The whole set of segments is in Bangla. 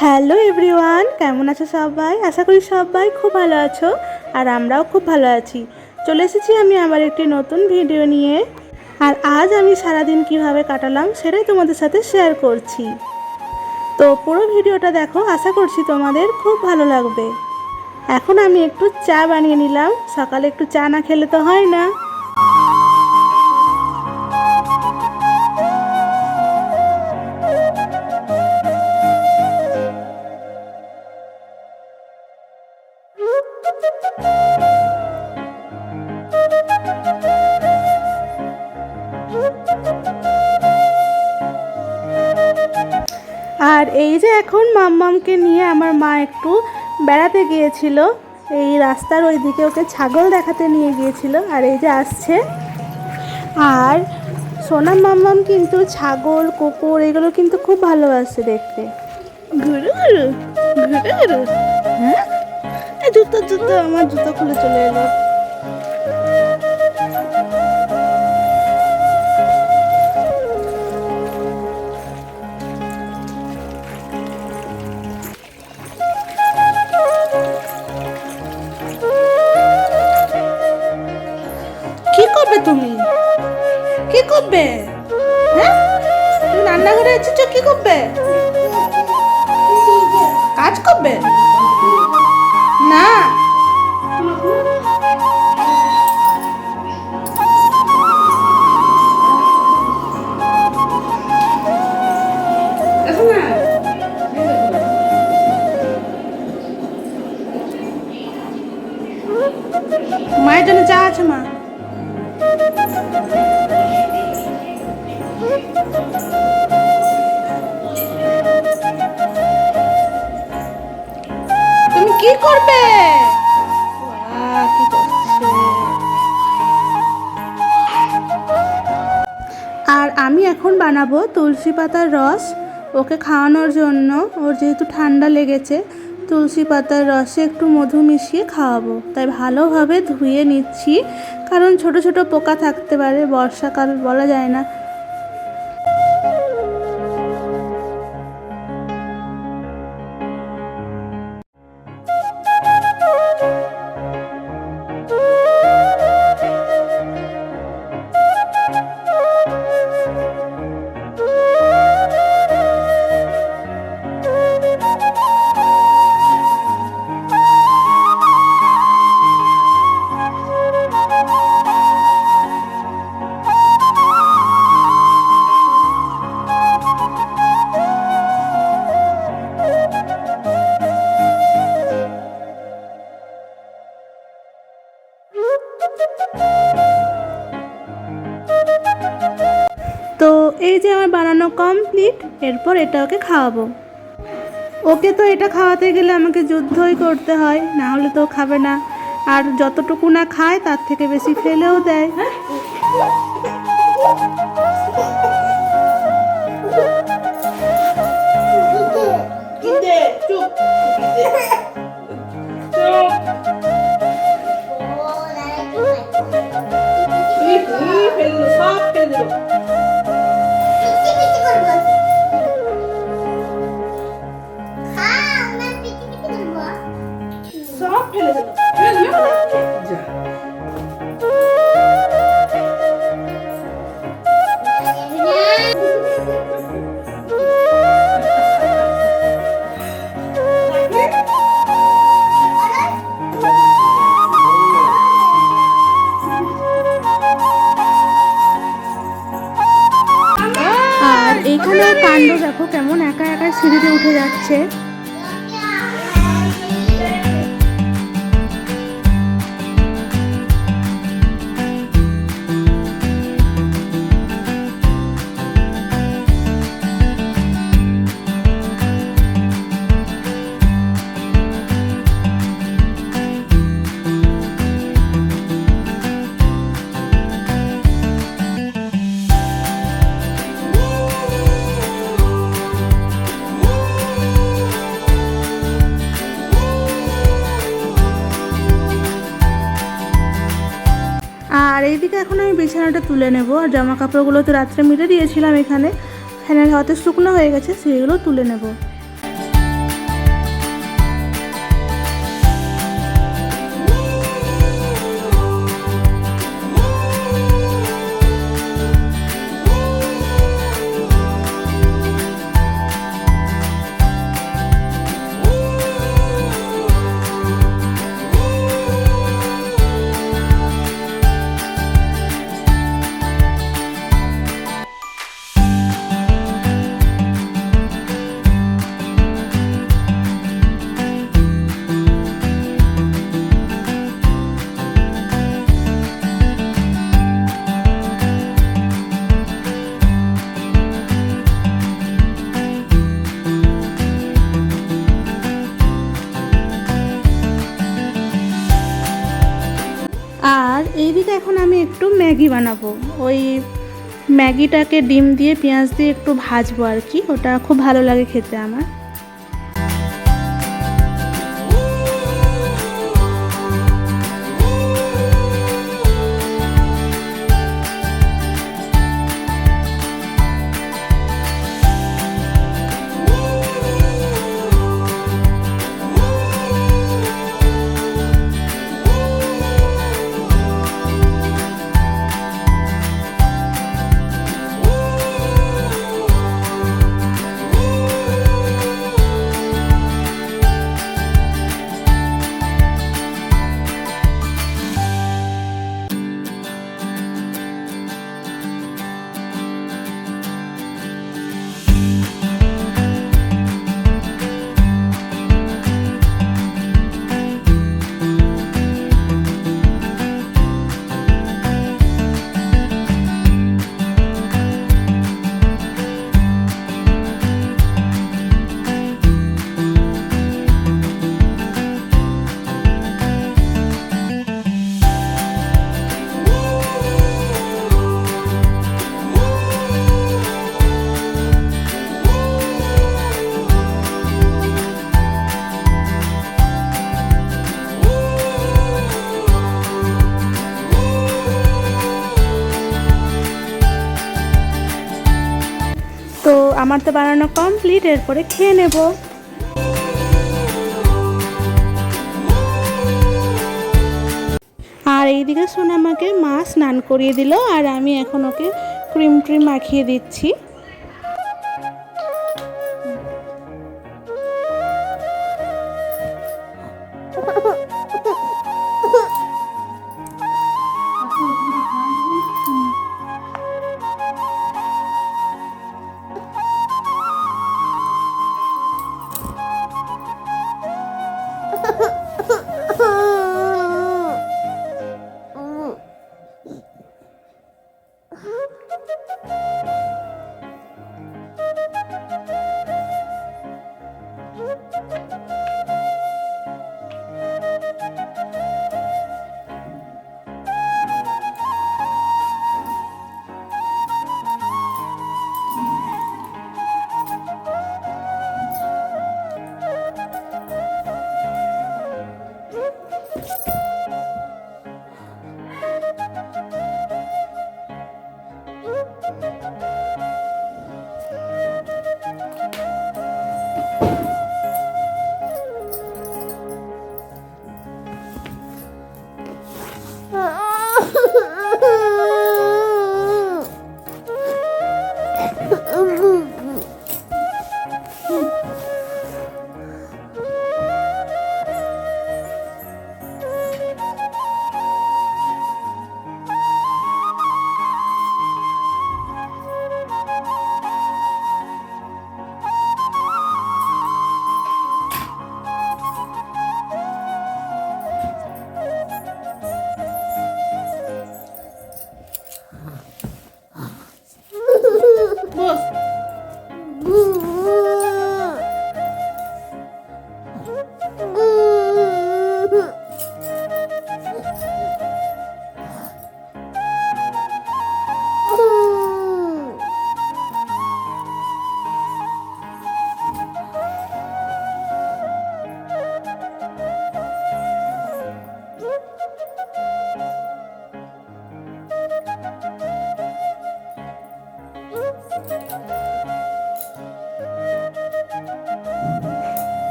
হ্যালো এভরিওয়ান, কেমন আছো সবাই? আশা করি সবাই খুব ভালো আছো আর আমরাও খুব ভালো আছি। চলে এসেছি আমি আবার একটি নতুন ভিডিও নিয়ে। আর আজ আমি সারাদিন কিভাবে কাটালাম সেটাই তোমাদের সাথে শেয়ার করছি। তো পুরো ভিডিওটা দেখো, আশা করছি তোমাদের খুব ভালো লাগবে। এখন আমি একটু চা বানিয়ে নিলাম, সকালে একটু চা না খেলে তো হয় না। আর এই যে এখন মাম্মামকে নিয়ে আমার মা একটু বেড়াতে গিয়েছিল, এই রাস্তার ওই দিকে ওকে ছাগল দেখাতে নিয়ে গিয়েছিল। আর এই যে আসছে। আর সোনা মাম্মাম কিন্তু ছাগল, কুকুর এগুলো কিন্তু খুব ভালোবাসে দেখতে। ঘুরু ঘুরু ঘুরু ঘুরু। হ্যাঁ, জুতো জুতো আমার জুতো খুলে চলে এলো। কি করবে তুমি? কি করবে? হ্যাঁ, তুমি রান্নাঘরে এসেছো, কি করবে? কাজ করবে না? মায়ের জন্য চা আছে মা। তুমি কি করবে? কি করছে? আর আমি এখন বানাবো তুলসী পাতার রস ওকে খাওয়ানোর জন্য। ওর যেহেতু ঠান্ডা লেগেছে, তুলসী পাতার রসে একটু মধু মিশিয়ে খাওয়াবো। তাই ভালোভাবে ধুয়ে নিচ্ছি, কারণ ছোট ছোট পোকা থাকতে পারে, বর্ষাকাল বলা যায় না। তো এই যে আমার বানানো কমপ্লিট। এরপর এটা ওকে খাওয়াবো। ওকে তো এটা খাওয়াতে গেলে আমাকে যুদ্ধই করতে হয়, না হলে তো খাবে না। আর যতটুকু না খায় তার থেকে বেশি ফেলেও দেয়। সব ফেলে দিল। আর এইখানে কাণ্ড দেখো, কেমন একা একা সিঁড়িতে উঠে যাচ্ছে। আর এইদিকে এখন আমি বিছানাটা তুলে নেব। আর জামা কাপড়গুলো তো রাত্রে মিলে দিয়েছিলাম এখানে, ফ্যানের হাওয়াতে শুকনো হয়ে গেছে, সেইগুলো তুলে নেব। এইদিকে এখন আমি একটু ম্যাগি বানাবো। ওই ম্যাগিটাকে ডিম দিয়ে পেঁয়াজ দিয়ে একটু ভাজবো আর কি, ওটা খুব ভালো লাগে খেতে আমার। তো আমার তো বানানো কমপ্লিট, এরপরে খেয়ে নেব। আর এইদিকে সোনামাকে মা স্নান করিয়ে দিল, আর আমি এখন ওকে ক্রিম ট্রিম মাখিয়ে দিচ্ছি।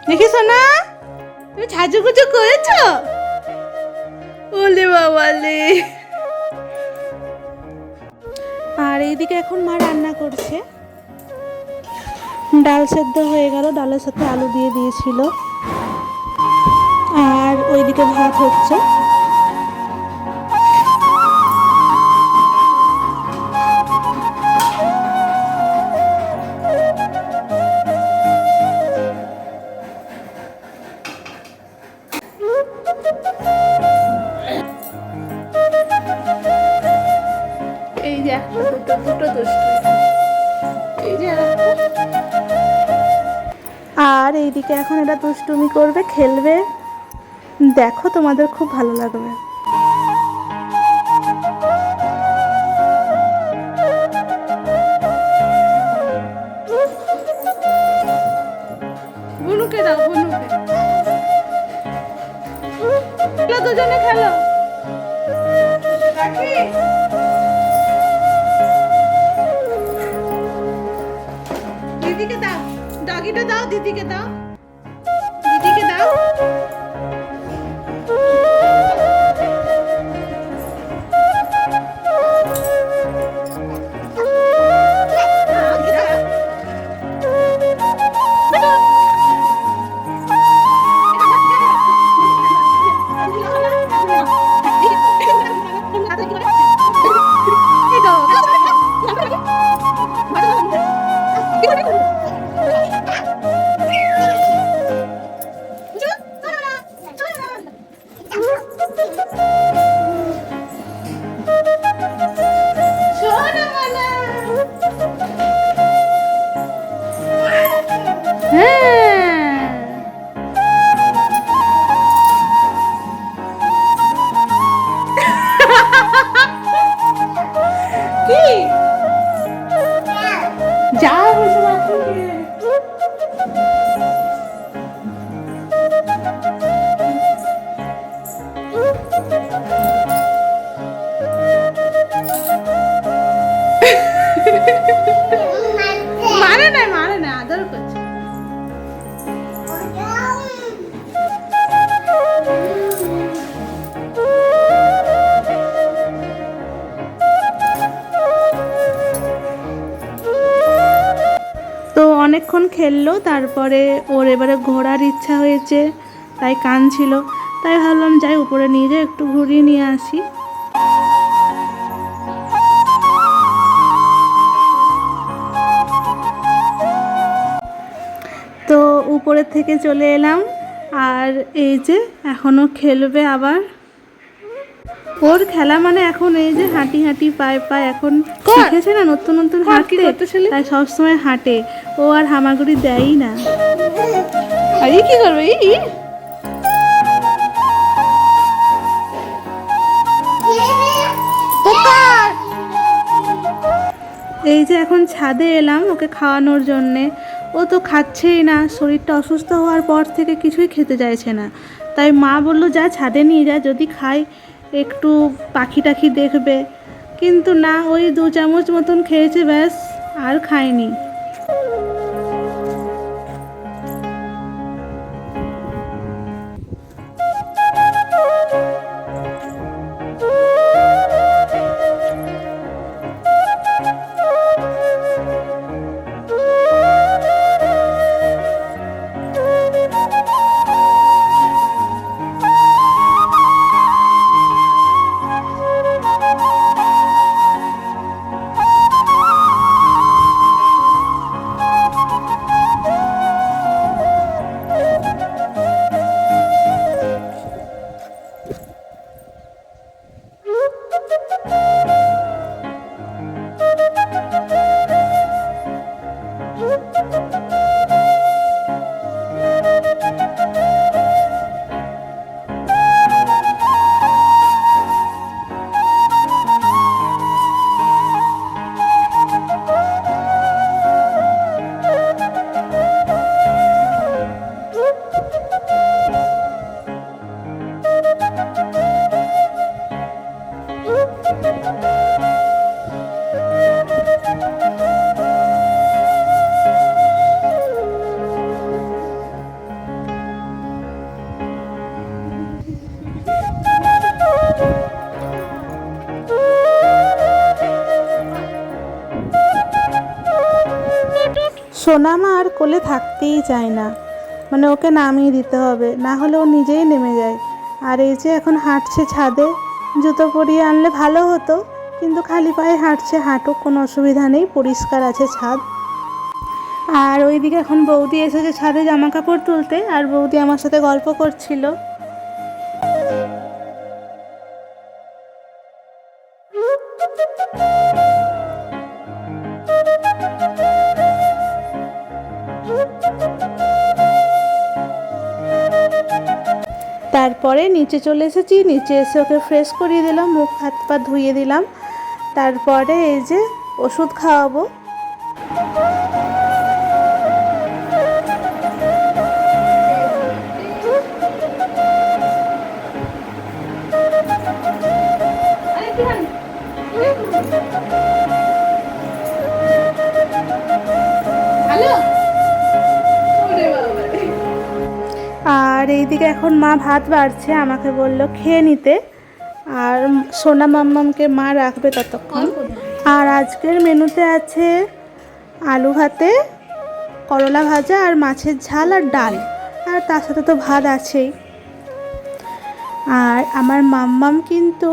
দেখিস না তুমি সাজুগুজু করেছো? ওলে বাবালে। আর এইদিকে এখন মা রান্না করছে, ডাল সেদ্ধ হয়ে গেল, ডালের সাথে আলু দিয়ে দিয়েছিল, আর ওইদিকে ভাত হচ্ছে। এই যে একটা দুটো দুটো দুটো, এই যে আর এইদিকে এখন এটা দুষ্টুমি করবে, খেলবে, দেখো তোমাদের খুব ভালো লাগবে। বুনুকে দাও, বুনুকে খেলো, দুজনে খেলো। দিদিকে দাও, ডগিটা দাও, দিদিকে দাও, দিদিকে দাও। মারে না, আদর করছে। তো অনেকক্ষণ খেললো, তারপরে ওর এবারে ঘোরার ইচ্ছা হয়েছে, তাই কাঁদছিল। তাই ভাবলাম যাই উপরে নিয়ে যাই, একটু ঘুরিয়ে নিয়ে আসি। তো উপরের থেকে চলে এলাম, আর এই যে এখনও খেলবে আবার। ওর খেলা মানে এখন এই যে হাঁটি হাঁটি পায়ে পায়ে এখন শিখেছে না নতুন নতুন হাঁটতে, তাই সবসময় হাঁটে। ও আর হামাগুড়ি দেয়ই না। আর কি করবে এই যে এখন ছাদে এলাম ওকে খাওয়ানোর জন্যে। ও তো খাচ্ছেই না, শরীরটা অসুস্থ হওয়ার পর থেকে কিছুই খেতে চাইছে না। তাই মা বললো যা ছাদে নিয়ে যা, যদি খাই একটু পাখি টাখি দেখবে। কিন্তু না, ওই 2 চামচ মতন খেয়েছে, ব্যাস, আর খায়নি। সোনামা আর কোলে থাকতেই চায় না, মানে ওকে নামিয়ে দিতে হবে, না হলে ও নিজেই নেমে যায়। আর এই যে এখন হাঁটছে ছাদে, জুতো পরিয়ে আনলে ভালো হতো, কিন্তু খালি পায়ে হাঁটছে, হাঁটুক, কোনো অসুবিধা নেই, পরিষ্কার আছে ছাদ। আর ওইদিকে এখন বৌদি এসেছে ছাদে জামা কাপড় তুলতে, আর বৌদি আমার সাথে গল্প করছিল। তারপরে নিচে চলে এসেছি, নিচে এসে ওকে ফ্রেশ করিয়ে দিলাম, মুখ হাত পা ধুইয়ে দিলাম। তারপরে এই যে ওষুধ খাওয়াবো। আর এইদিকে এখন মা ভাত বাড়ছে, আমাকে বললো খেয়ে নিতে, আর সোনা মাম্মামকে মা রাখবে ততক্ষণ। আর আজকের মেনুতে আছে আলু ভাতে, করলা ভাজা আর মাছের ঝাল আর ডাল, আর তার সাথে তো ভাত আছেই। আর আমার মাম্মাম কিন্তু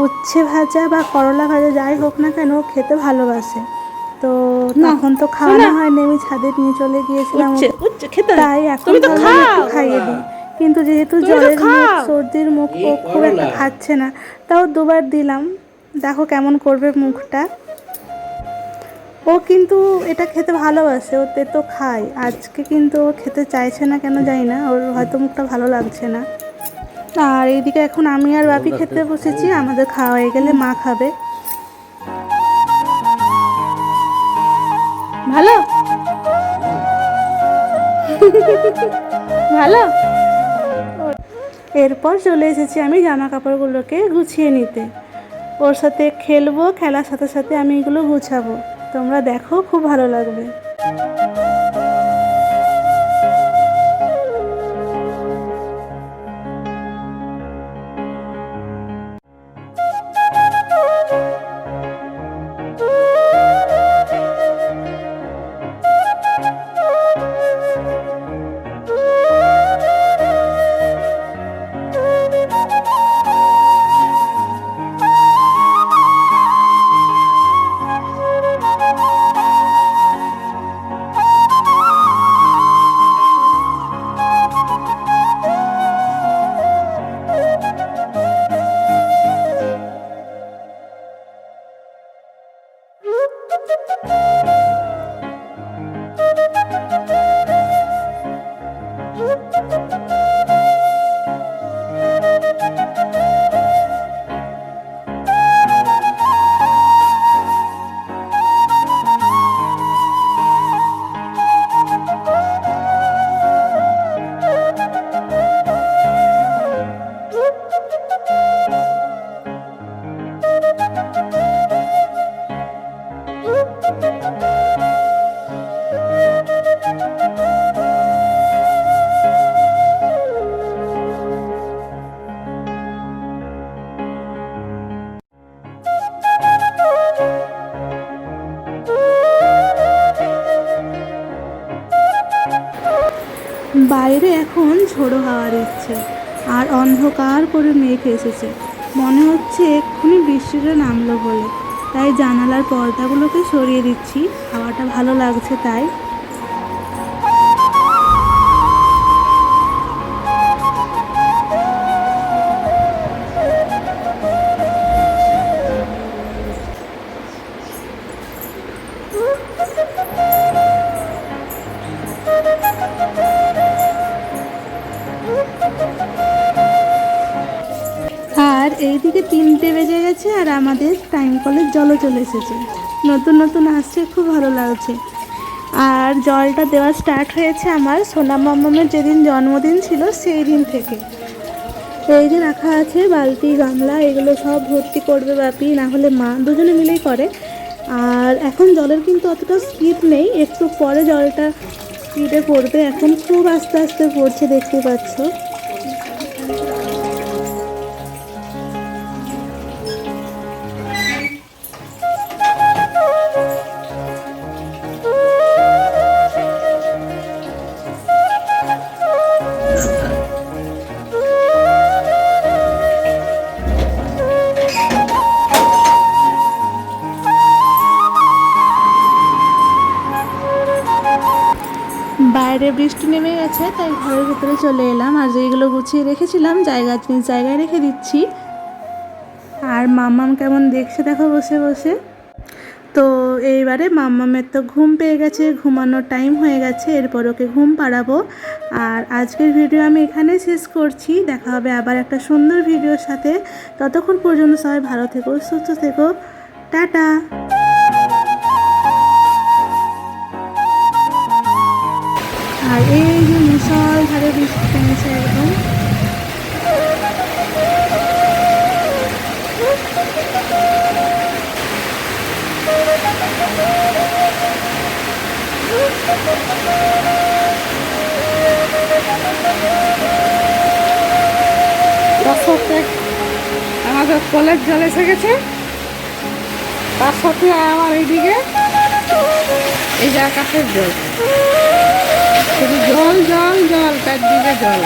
উচ্ছে ভাজা বা করলা ভাজা যাই হোক না কেন খেতে ভালোবাসে। তো তখন তো খাওয়ানো হয়নি, আমি ছাদে নিয়ে চলে গিয়েছিলাম, তাই এখন একটু খাইয়ে দিই। কিন্তু যেহেতু জ্বরের মুখ, সর্দির মুখ, ও খুব একটা খাচ্ছে না, তাও দুবার দিলাম, দেখো কেমন করবে মুখটা। ও কিন্তু এটা খেতে ভালোবাসে, ও তেতো খায়, আজকে কিন্তু ও খেতে চাইছে না কেন জানি না, ওর হয়তো মুখটা ভালো লাগছে না। আর এইদিকে এখন আমি আর বাপি খেতে বসেছি, আমাদের খাওয়া হয়ে গেলে মা খাবে। ভালো ভালো। এরপর চলে এসেছি আমি জামা কাপড়গুলোকে গুছিয়ে নিতে, ওর সাথে খেলবো, খেলার সাথে সাথে আমি এগুলো গুছাবো। তোমরা দেখো, খুব ভালো লাগবে। বাইরে এখন ঝোড়ো হাওয়া দিচ্ছে, আর অন্ধকার করে মেঘ এসেছে, মনে হচ্ছে এক্ষুনি বৃষ্টিটা নামলো বলে। তাই জানালার পর্দাগুলোকে সরিয়ে দিচ্ছি, হাওয়াটা ভালো লাগছে তাই। আর এইদিকে 3টে বেজে গেছে, আর আমাদের টাইম কলের জলও চলে এসেছে, নতুন নতুন আসছে, খুব ভালো লাগছে। আর জলটা দেওয়া স্টার্ট হয়েছে আমার সোনা মাম্মামের যেদিন জন্মদিন ছিল সেই দিন থেকে। এই যে রাখা আছে বালতি, গামলা, এগুলো সব ভর্তি করবে বাপি, না হলে মা, দুজনে মিলেই করে। আর এখন জলের কিন্তু অতটা স্পিড নেই, একটু পরে জলটা স্পিডে পড়বে, এখন খুব আস্তে আস্তে পড়ছে, দেখতে পাচ্ছ। বাইরে বৃষ্টি নেমে গেছে, তাই ঘরের ভিতরে চলে এলাম, আর যেগুলো গুছিয়ে রেখেছিলাম জিনিস জায়গায় রেখে দিচ্ছি। আর মাম্মাম কেমন দেখছে দেখো বসে বসে। তো এইবারে মাম্মামের তো ঘুম পেয়ে গেছে, ঘুমানোর টাইম হয়ে গেছে, এরপর ওকে ঘুম পাড়াবো। আর আজকের ভিডিও আমি এখানে শেষ করছি। দেখা হবে আবার একটা সুন্দর ভিডিওর সাথে। ততক্ষণ পর্যন্ত সবাই ভালো থেকো, সুস্থ থেকো, টাটা। আর এই যে মুষলধারে বৃষ্টি নেমেছে একদম। আমাদের কলের জল এসে গেছে, তার সাথে আমার এইদিকে এই যে আকাশের জল, শুধু জল জল জল, চারদিকে জল।